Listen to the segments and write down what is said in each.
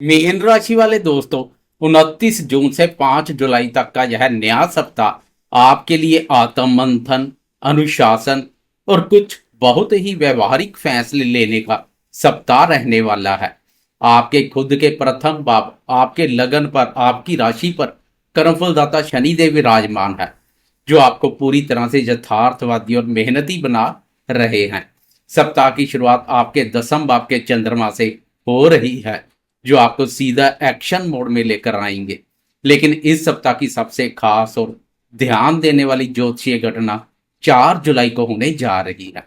Mean राशि वाले दोस्तों, 29 जून से 5 जुलाई तक का यह नया सप्ताह आपके लिए आत्म मंथन, अनुशासन और कुछ बहुत ही व्यवहारिक फैसले लेने का सप्ताह रहने वाला है। आपके खुद के प्रथम भाव, आपके लगन पर, आपकी राशि पर कर्मफलदाता शनिदेव विराजमान है, जो आपको पूरी तरह से यथार्थवादी और मेहनती बना रहे हैं। सप्ताह की शुरुआत आपके दसम भाव के चंद्रमा से हो रही है, जो आपको सीधा एक्शन मोड में लेकर आएंगे। लेकिन इस सप्ताह की सबसे खास और ध्यान देने वाली ज्योतिषीय घटना 4 जुलाई को होने जा रही है।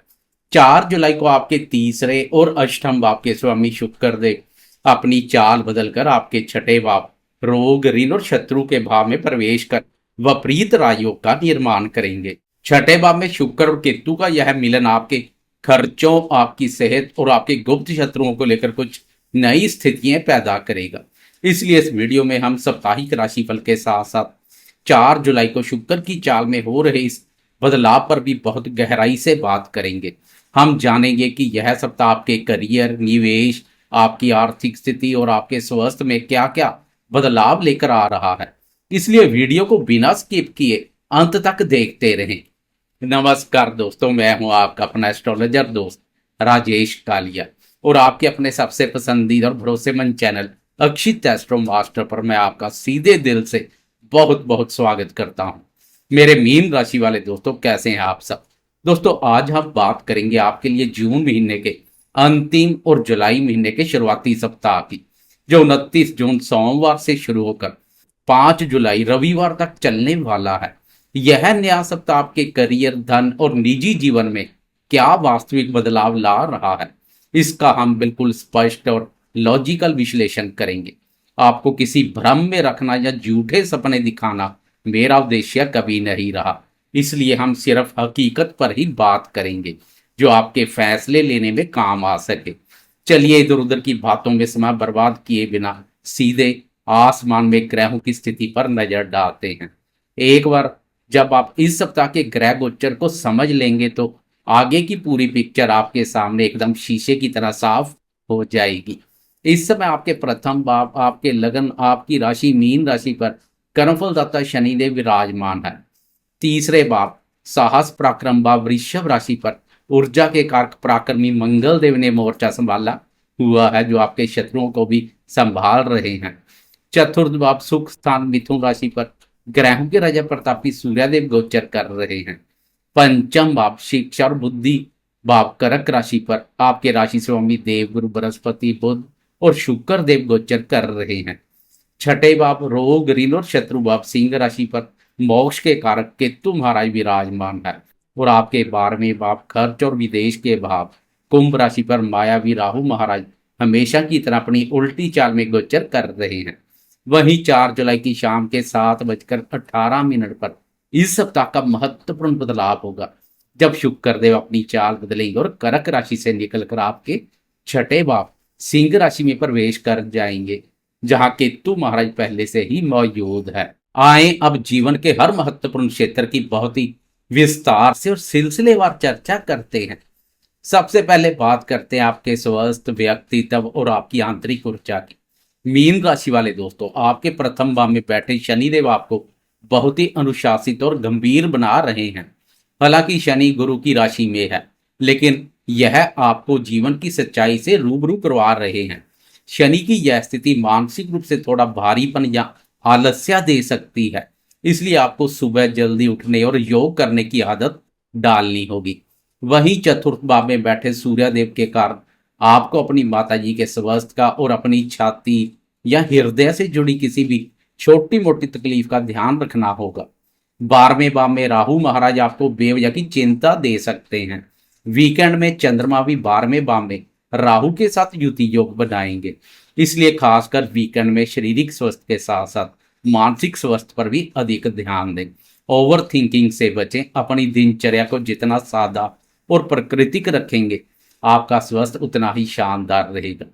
4 जुलाई को आपके तीसरे और अष्टम भाव के स्वामी शुक्र देव अपनी चाल बदलकर आपके छठे भाव रोग, ऋण और शत्रु के भाव में प्रवेश कर विपरीत राजयोग का निर्माण करेंगे। छठे भाव में शुक्र और केतु का यह मिलन आपके खर्चों, आपकी सेहत और आपके गुप्त शत्रुओं को लेकर कुछ नई स्थितियां पैदा करेगा। इसलिए इस वीडियो में हम साप्ताहिक राशिफल के साथ साथ 4 जुलाई को शुक्र की चाल में हो रहे इस बदलाव पर भी बहुत गहराई से बात करेंगे। हम जानेंगे कि यह सप्ताह आपके करियर, निवेश, आपकी आर्थिक स्थिति और आपके स्वास्थ्य में क्या क्या बदलाव लेकर आ रहा है। इसलिए वीडियो को बिना स्किप किए अंत तक देखते रहें। नमस्कार दोस्तों, मैं हूं आपका अपना एस्ट्रोलॉजर दोस्त राजेश कालिया, और आपके अपने सबसे पसंदीदा और भरोसेमंद चैनल अक्षित एस्ट्रो मास्टर पर मैं आपका सीधे दिल से बहुत बहुत स्वागत करता हूं। मेरे मीन राशि वाले दोस्तों, कैसे हैं आप सब? दोस्तों, आज हम बात करेंगे आपके लिए जून महीने के अंतिम और जुलाई महीने के शुरुआती सप्ताह की, जो 29 जून सोमवार से शुरू होकर 5 जुलाई रविवार तक चलने वाला है। यह नया सप्ताह आपके करियर, धन और निजी जीवन में क्या वास्तविक बदलाव ला रहा है, इसका हम बिल्कुल स्पष्ट और लॉजिकल विश्लेषण करेंगे। आपको किसी भ्रम में रखना या झूठे सपने दिखाना मेरा उद्देश्य कभी नहीं रहा। इसलिए हम सिर्फ हकीकत पर ही बात करेंगे, जो आपके फैसले लेने में काम आ सके। चलिए इधर उधर की बातों में समय बर्बाद किए बिना सीधे आसमान में ग्रहों की स्थिति पर नजर डालते हैं। एक बार जब आप इस सप्ताह के ग्रह गोचर को समझ लेंगे तो आगे की पूरी पिक्चर आपके सामने एकदम शीशे की तरह साफ हो जाएगी। इस समय आपके प्रथम भाव, आपके लगन, आपकी राशि मीन राशि पर कर्मफलदाता शनिदेव विराजमान है। तीसरे भाव साहस पराक्रम भाव वृषभ राशि पर ऊर्जा के कारक पराक्रमी मंगल देव ने मोर्चा संभाला हुआ है, जो आपके शत्रुओं को भी संभाल रहे हैं। चतुर्थ भाव सुख स्थान मिथुन राशि पर ग्रहों के राजा प्रतापी सूर्यदेव गोचर कर रहे हैं। पंचम भाव शिक्षा और बुद्धि भाव कर्क राशि पर आपके राशि स्वामी देव गुरु बृहस्पति बुध और शुक्र देव गोचर कर रहे हैं। छठे भाव रोग, ऋण और शत्रु भाव सिंह राशि पर मोक्ष के कारक केतु महाराज विराजमान है, और आपके 12वें भाव खर्च और विदेश के भाव कुंभ राशि पर मायावी राहु महाराज हमेशा की तरह अपनी उल्टी चाल में गोचर कर रहे हैं। वहीं 4 जुलाई की शाम के 7:18 पर इस सप्ताह का महत्वपूर्ण बदलाव होगा, जब शुक्र देव अपनी चाल बदलेंगे और कर्क राशि से निकलकर आपके छठे भाव सिंह राशि में प्रवेश कर जाएंगे, जहां केतु महाराज पहले से ही मौजूद है। आए अब जीवन के हर महत्वपूर्ण क्षेत्र की बहुत ही विस्तार से और सिलसिलेवार चर्चा करते हैं। सबसे पहले बात करते हैं आपके स्वास्थ्य, व्यक्तित्व और आपकी आंतरिक ऊर्जा की। मीन राशि वाले दोस्तों, आपके प्रथम भाव में बैठे शनिदेव आपको बहुत ही अनुशासित और गंभीर बना रहे हैं। हालांकि शनि गुरु की राशि में है, लेकिन यह आपको जीवन की सच्चाई से रूबरू करवा रहे हैं। शनि की यह स्थिति मानसिक रूप से थोड़ा भारीपन या आलस्य दे सकती है, इसलिए आपको सुबह जल्दी उठने और योग करने की आदत डालनी होगी। वहीं चतुर्थ भाव में बैठे सूर्यदेव के कारण आपको अपनी माताजी के स्वास्थ्य का और अपनी छाती या हृदय से जुड़ी किसी भी छोटी मोटी तकलीफ का ध्यान रखना होगा। 12वें भाव में राहु महाराज आपको बेवजह की चिंता दे सकते हैं। वीकेंड में चंद्रमा भी 12वें भाव में राहु के साथ युति योग बनाएंगे, इसलिए खासकर वीकेंड में शारीरिक स्वास्थ्य के साथ साथ मानसिक स्वास्थ्य पर भी अधिक ध्यान दें। ओवर थिंकिंग से बचें। अपनी दिनचर्या को जितना सादा और प्राकृतिक रखेंगे, आपका स्वास्थ्य उतना ही शानदार रहेगा।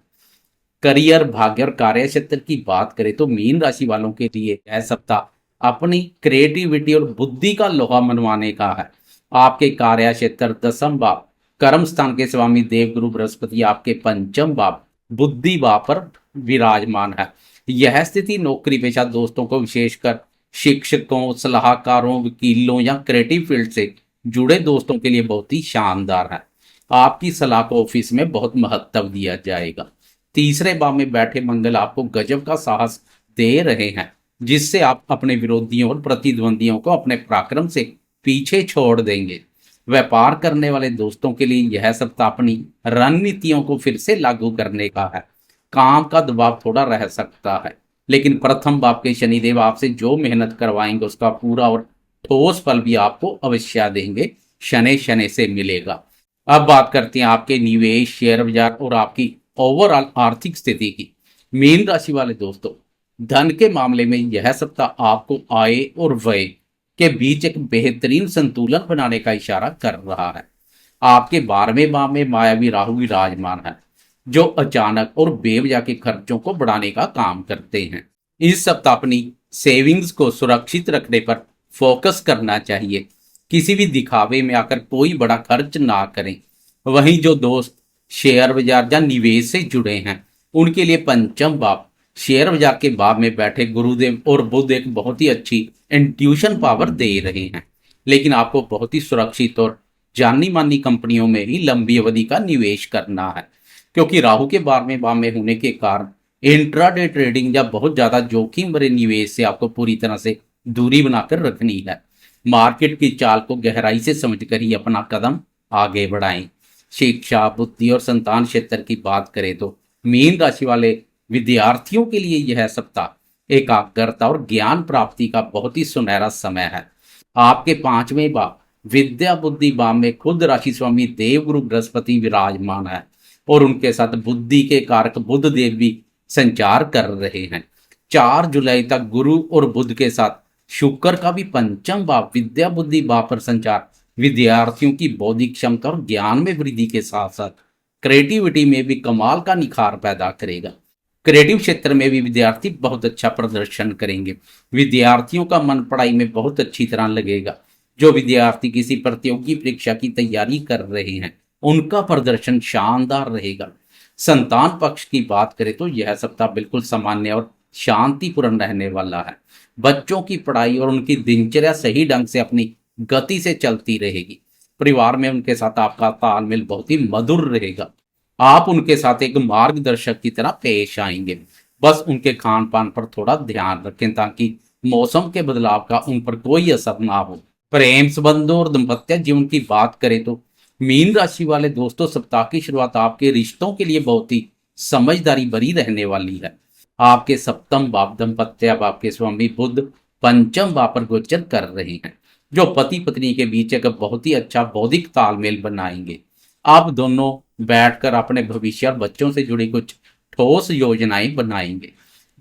करियर, भाग्य और कार्य क्षेत्र की बात करें तो मीन राशि वालों के लिए यह सप्ताह अपनी क्रिएटिविटी और बुद्धि का लोहा मनवाने का है। आपके कार्य क्षेत्र दसम भाव कर्म स्थान के स्वामी देव गुरु बृहस्पति आपके पंचम भाव बुद्धि भाव पर विराजमान है। यह स्थिति नौकरी पेशा दोस्तों को, विशेषकर शिक्षकों, सलाहकारों, वकीलों या क्रिएटिव फील्ड से जुड़े दोस्तों के लिए बहुत ही शानदार है। आपकी सलाह को ऑफिस में बहुत महत्व दिया जाएगा। तीसरे भाव में बैठे मंगल आपको गजब का साहस दे रहे हैं, जिससे आप अपने विरोधियों और प्रतिद्वंदियों को अपने पराक्रम से पीछे छोड़ देंगे। व्यापार करने वाले दोस्तों के लिए यह सप्ताह अपनी रणनीतियों को फिर से लागू करने का है। काम का दबाव थोड़ा रह सकता है, लेकिन प्रथम भाव के शनिदेव आपसे जो मेहनत करवाएंगे उसका पूरा और ठोस फल भी आपको अवश्य देंगे, शनि शनि से मिलेगा। अब बात करते हैं आपके निवेश, शेयर बाजार और आपकी ओवरऑल आर्थिक स्थिति की। मीन राशि वाले दोस्तों, धन के मामले में यह सप्ताह आपको आय और व्यय के बीच एक बेहतरीन संतुलन बनाने का इशारा कर रहा है। आपके 12वें भाव में मायावी राहु विराजमान है, जो अचानक और बेवजह के खर्चों को बढ़ाने का काम करते हैं। इस सप्ताह अपनी सेविंग्स को सुरक्षित रखने पर फोकस करना चाहिए। किसी भी दिखावे में आकर कोई बड़ा खर्च ना करें। वहीं जो दोस्त शेयर बाजार या निवेश से जुड़े हैं, उनके लिए पंचम भाव, शेयर बाजार के भाव में बैठे गुरुदेव और बुध एक बहुत ही अच्छी इंट्यूशन पावर दे रहे हैं, लेकिन आपको बहुत ही सुरक्षित और जानी मानी कंपनियों में ही लंबी अवधि का निवेश करना है, क्योंकि राहु के 12वें भाव में होने के कारण इंट्राडे ट्रेडिंग या बहुत ज्यादा जोखिम भरे निवेश से आपको पूरी तरह से दूरी बनाकर रखनी है। मार्केट की चाल को गहराई से समझकर ही अपना कदम आगे बढ़ाएं। शिक्षा, बुद्धि और संतान क्षेत्र की बात करें तो मीन राशि वाले विद्यार्थियों के लिए यह सप्ताह एकाग्रता और ज्ञान प्राप्ति का बहुत ही सुनहरा समय है। आपके 5वें भाव, विद्या बुद्धि भाव में खुद राशि स्वामी देवगुरु बृहस्पति विराजमान है और उनके साथ बुद्धि के कारक बुध देव भी संचार कर रहे हैं। 4 जुलाई तक गुरु और बुध के साथ शुक्र का भी पंचम भाव, विद्या बुद्धि भाव पर संचार विद्यार्थियों की बौद्धिक क्षमता और ज्ञान में वृद्धि के साथ साथ क्रिएटिविटी में भी कमाल का निखार पैदा करेगा। क्रिएटिव क्षेत्र में भी विद्यार्थी बहुत अच्छा प्रदर्शन करेंगे। विद्यार्थियों का मन पढ़ाई में बहुत अच्छी तरह लगेगा। जो विद्यार्थी किसी प्रतियोगी परीक्षा की तैयारी कर रहे हैं, उनका प्रदर्शन शानदार रहेगा। संतान पक्ष की बात करें तो यह सप्ताह बिल्कुल सामान्य और शांतिपूर्ण रहने वाला है। बच्चों की पढ़ाई और उनकी दिनचर्या सही ढंग से अपनी गति से चलती रहेगी। परिवार में उनके साथ आपका तालमेल बहुत ही मधुर रहेगा। आप उनके साथ एक मार्गदर्शक की तरह पेश आएंगे। बस उनके खान पान पर थोड़ा ध्यान रखें ताकि मौसम के बदलाव का उन पर कोई असर ना हो। प्रेम संबंधों और दाम्पत्य जीवन की बात करें तो मीन राशि वाले दोस्तों, सप्ताह की शुरुआत आपके रिश्तों के लिए बहुत ही समझदारी भरी रहने वाली है। आपके सप्तम भाव, दाम्पत्य भाव के स्वामी बुध पंचम भाव पर गोचर कर रहे हैं, जो पति पत्नी के बीच एक बहुत ही अच्छा बौद्धिक तालमेल बनाएंगे। आप दोनों बैठकर अपने भविष्य और बच्चों से जुड़ी कुछ ठोस योजनाएं बनाएंगे।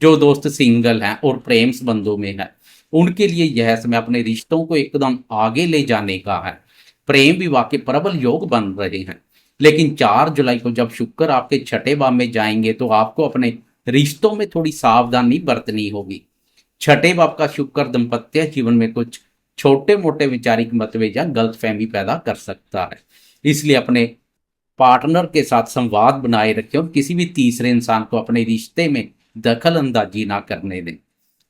जो दोस्त सिंगल हैं और प्रेम संबंधों में है, उनके लिए यह समय अपने रिश्तों को एकदम आगे ले जाने का है। प्रेम विवाह के प्रबल योग बन रहे हैं, लेकिन 4 जुलाई को जब शुक्र आपके 6ठे भाव में जाएंगे तो आपको अपने रिश्तों में थोड़ी सावधानी बरतनी होगी। 6ठे भाव का शुक्र दाम्पत्य जीवन में कुछ छोटे मोटे वैचारिक मतभेद या गलतफहमी पैदा कर सकता है, इसलिए अपने पार्टनर के साथ संवाद बनाए रखें और किसी भी तीसरे इंसान को अपने रिश्ते में दखल अंदाजी ना करने दें।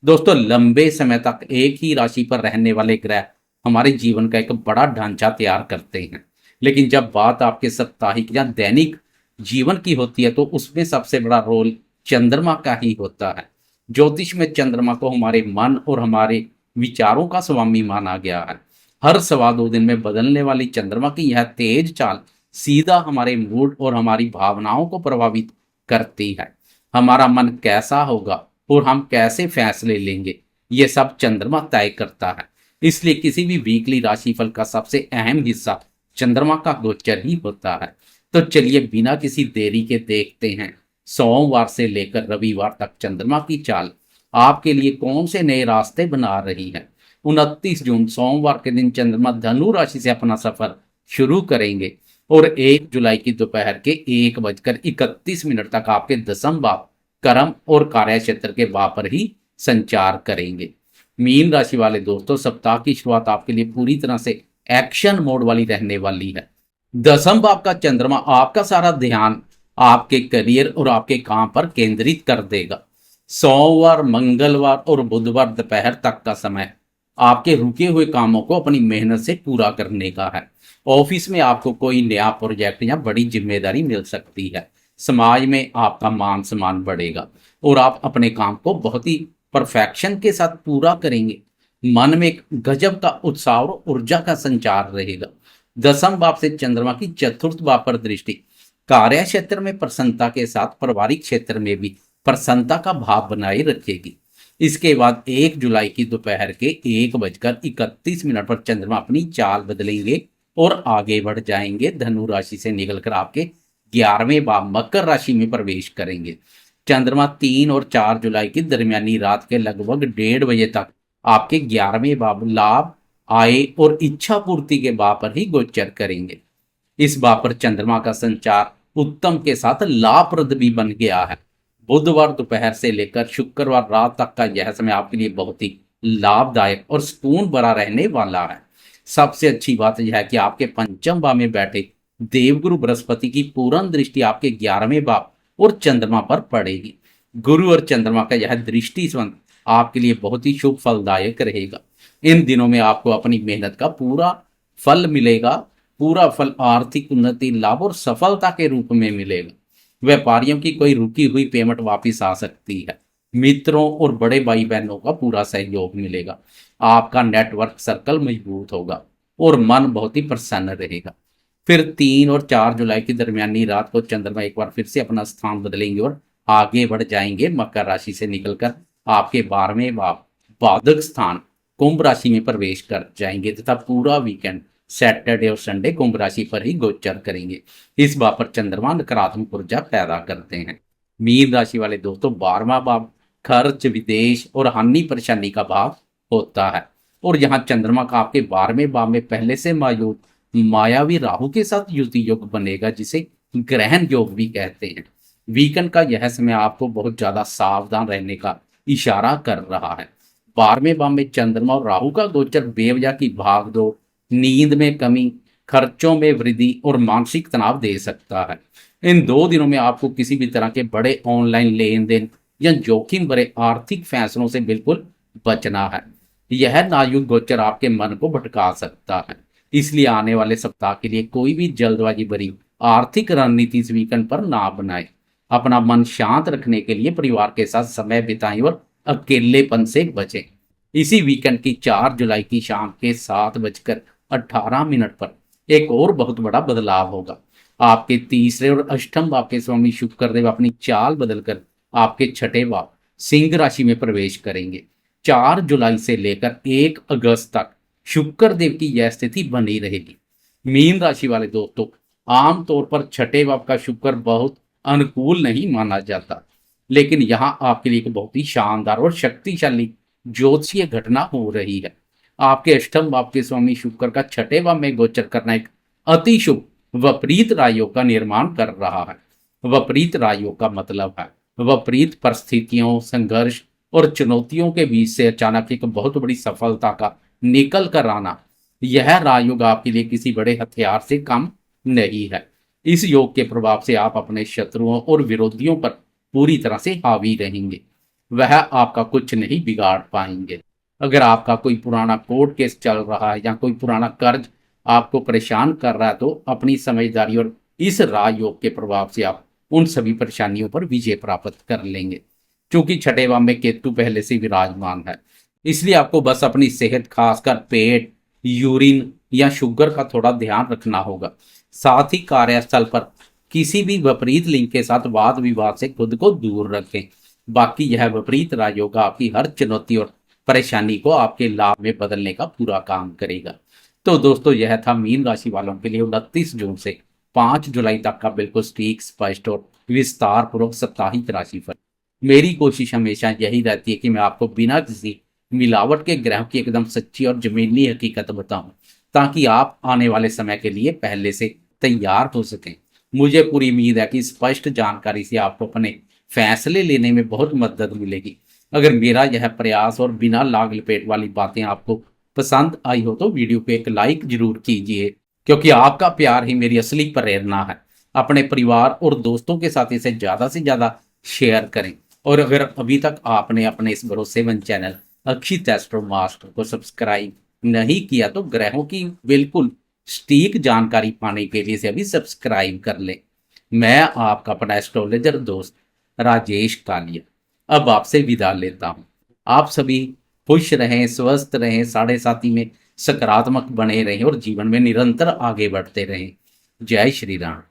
दोस्तों, लंबे समय तक एक ही राशि पर रहने वाले ग्रह हमारे जीवन का एक बड़ा ढांचा तैयार करते हैं, लेकिन जब बात आपके साप्ताहिक या दैनिक जीवन की होती है तो उसमें सबसे बड़ा रोल चंद्रमा का ही होता है। ज्योतिष में चंद्रमा को हमारे मन और हमारे विचारों का स्वामी माना गया है। हर 2.25 दिन में बदलने वाली चंद्रमा की यह तेज चाल सीधा हमारे मूड और हमारी भावनाओं को प्रभावित करती है। हमारा मन कैसा होगा और हम कैसे फैसले लेंगे, ये सब चंद्रमा तय करता है। इसलिए किसी भी वीकली राशिफल का सबसे अहम हिस्सा चंद्रमा का गोचर ही होता है। तो चलिए बिना किसी देरी के देखते हैं सोमवार से लेकर रविवार तक चंद्रमा की चाल आपके लिए कौन से नए रास्ते बना रही है। 29 जून सोमवार के दिन चंद्रमा धनु राशि से अपना सफर शुरू करेंगे और 1 जुलाई की दोपहर के 1:31 तक आपके 10म भाव, कर्म और कार्य क्षेत्र के भाव पर ही संचार करेंगे। मीन राशि वाले दोस्तों, सप्ताह की शुरुआत आपके लिए पूरी तरह से एक्शन मोड वाली रहने वाली है। 10म भाव का चंद्रमा आपका सारा ध्यान आपके करियर और आपके काम पर केंद्रित कर देगा। सोमवार, मंगलवार और बुधवार दोपहर तक का समय आपके रुके हुए कामों को अपनी मेहनत से पूरा करने का है। ऑफिस में आपको कोई नया प्रोजेक्ट या बड़ी जिम्मेदारी मिल सकती है। समाज में आपका मान सम्मान बढ़ेगा और आप अपने काम को बहुत ही परफेक्शन के साथ पूरा करेंगे। मन में एक गजब का उत्साह और ऊर्जा का संचार रहेगा। दसम भाव से चंद्रमा की चतुर्थ भाव पर दृष्टि कार्य क्षेत्र में प्रसन्नता के साथ पारिवारिक क्षेत्र में भी प्रसन्नता का भाव बनाए रखेगी। इसके बाद 1 जुलाई की दोपहर के 1:31 पर चंद्रमा अपनी चाल बदलेंगे और आगे बढ़ जाएंगे। धनु राशि से निकलकर आपके 11वें भाव मकर राशि में प्रवेश करेंगे। चंद्रमा 3 और 4 जुलाई की दरमियानी रात के लगभग 1:30 बजे तक आपके 11वें भाव लाभ, आय और इच्छा पूर्ति के भाव पर ही गोचर करेंगे। इस भाव पर चंद्रमा का संचार उत्तम के साथ लाभप्रद भी बन गया है। बुधवार दोपहर से लेकर शुक्रवार रात तक का यह समय आपके लिए बहुत ही लाभदायक और सुकून भरा रहने वाला है। सबसे अच्छी बात यह है कि आपके पंचम भाव में बैठे देवगुरु बृहस्पति की पूर्ण दृष्टि आपके 11वें भाव और चंद्रमा पर पड़ेगी। गुरु और चंद्रमा का यह दृष्टि संबंध आपके लिए बहुत ही शुभ फलदायक रहेगा। इन दिनों में आपको अपनी मेहनत का पूरा फल मिलेगा। पूरा फल आर्थिक उन्नति, लाभ और सफलता के रूप में मिलेगा। व्यापारियों की कोई रुकी हुई पेमेंट वापस आ सकती है। मित्रों और बड़े भाई बहनों का पूरा सहयोग मिलेगा। आपका नेटवर्क सर्कल मजबूत होगा और मन बहुत ही प्रसन्न रहेगा। फिर 3 और 4 जुलाई की दरमियानी रात को चंद्रमा एक बार फिर से अपना स्थान बदलेंगे और आगे बढ़ जाएंगे। मकर राशि से निकलकर आपके 12वें भाव बाधक स्थान कुंभ राशि में प्रवेश कर जाएंगे तथा पूरा वीकेंड सैटरडे और संडे कुंभ राशि पर ही गोचर करेंगे। इस भाव पर चंद्रमा नकारात्मक ऊर्जा पैदा करते हैं। मीन राशि वाले दोस्तों, 12वां भाव खर्च, विदेश और हानि परेशानी का भाव होता है और यहाँ चंद्रमा का आपके 12वें भाव में पहले से मौजूद मायावी राहु के साथ युति योग बनेगा, जिसे ग्रहण योग भी कहते हैं। वीकेंड का यह समय आपको बहुत ज्यादा सावधान रहने का इशारा कर रहा है। 12वें भाव में चंद्रमा और राहु का गोचर बेवजह की भागदौड़, नींद में कमी, खर्चों में वृद्धि और मानसिक तनाव दे सकता है। इन 2 दिनों में आपको किसी भी तरह के बड़े ऑनलाइन लेन देन या जोखिम भरे आर्थिक फैसलों से बिल्कुल बचना है। यह नायुग गोचर आपके मन को भटका सकता है, इसलिए आने वाले सप्ताह के लिए कोई भी जल्दबाजी भरी आर्थिक रणनीति इस वीकेंड पर ना बनाए। अपना मन शांत रखने के लिए परिवार के साथ समय बिताएं और अकेलेपन से बचें। इसी वीकेंड की 4 जुलाई की शाम के 7:18 पर एक और बहुत बड़ा बदलाव होगा। आपके तीसरे और अष्टम भाव के स्वामी शुक्रदेव अपनी चाल बदलकर आपके छठे भाव सिंह राशि में प्रवेश करेंगे। 4 जुलाई से लेकर 1 अगस्त तक शुक्रदेव की यह स्थिति बनी रहेगी। मीन राशि वाले दोस्तों, आमतौर पर छठे भाव का शुक्र बहुत अनुकूल नहीं माना जाता, लेकिन यहाँ आपके लिए एक बहुत ही शानदार और शक्तिशाली ज्योतिषीय घटना हो रही है। आपके अष्टम भाव के स्वामी शुक्र का छठे भाव में गोचर करना एक अति शुभ विपरीत राजयोग का निर्माण कर रहा है। विपरीत राजयोग का मतलब है विपरीत परिस्थितियों, संघर्ष और चुनौतियों के बीच से अचानक एक बहुत बड़ी सफलता का निकल कर आना। यह राजयोग आपके लिए किसी बड़े हथियार से कम नहीं है। इस योग के प्रभाव से आप अपने शत्रुओं और विरोधियों पर पूरी तरह से हावी रहेंगे। वह आपका कुछ नहीं बिगाड़ पाएंगे। अगर आपका कोई पुराना कोर्ट केस चल रहा है या कोई पुराना कर्ज आपको परेशान कर रहा है, तो अपनी समझदारी और इस राजयोग के प्रभाव से आप उन सभी परेशानियों पर विजय प्राप्त कर लेंगे। क्योंकि छठे भाव में केतु पहले से विराजमान है, इसलिए आपको बस अपनी सेहत, खासकर पेट, यूरिन या शुगर का थोड़ा ध्यान रखना होगा। साथ ही कार्यस्थल पर किसी भी विपरीत लिंग के साथ वाद विवाद से खुद को दूर रखें। बाकी यह विपरीत राजयोग आपकी हर चुनौती और परेशानी को आपके लाभ में बदलने का पूरा काम करेगा। तो दोस्तों, यह था मीन राशि वालों के लिए 29 जून से 5 जुलाई तक का बिल्कुल सटीक, स्पष्ट और विस्तार पूर्वक साप्ताहिक राशिफल। मेरी कोशिश हमेशा यही रहती है कि मैं आपको बिना किसी मिलावट के ग्रह की एकदम सच्ची और जमीनी हकीकत बताऊं, ताकि आप आने वाले समय के लिए पहले से तैयार हो सकें। मुझे पूरी उम्मीद है कि स्पष्ट जानकारी से आपको अपने फैसले लेने में बहुत मदद मिलेगी। अगर मेरा यह प्रयास और बिना लाग लपेट वाली बातें आपको पसंद आई हो तो वीडियो को एक लाइक जरूर कीजिए, क्योंकि आपका प्यार ही मेरी असली प्रेरणा है। अपने परिवार और दोस्तों के साथ इसे ज़्यादा से ज़्यादा शेयर करें। और अगर अभी तक आपने अपने इस भरोसेमंद चैनल अक्षित एस्ट्रो मास्टर को सब्सक्राइब नहीं किया तो ग्रहों की बिल्कुल सटीक जानकारी पाने के लिए इसे अभी सब्सक्राइब कर लें। मैं आपका अपना एस्ट्रोलॉजर दोस्त राजेश कालिया अब आपसे विदा लेता हूँ। आप सभी खुश रहें, स्वस्थ रहें, साढ़े साथी में सकारात्मक बने रहें और जीवन में निरंतर आगे बढ़ते रहें। जय श्री राम।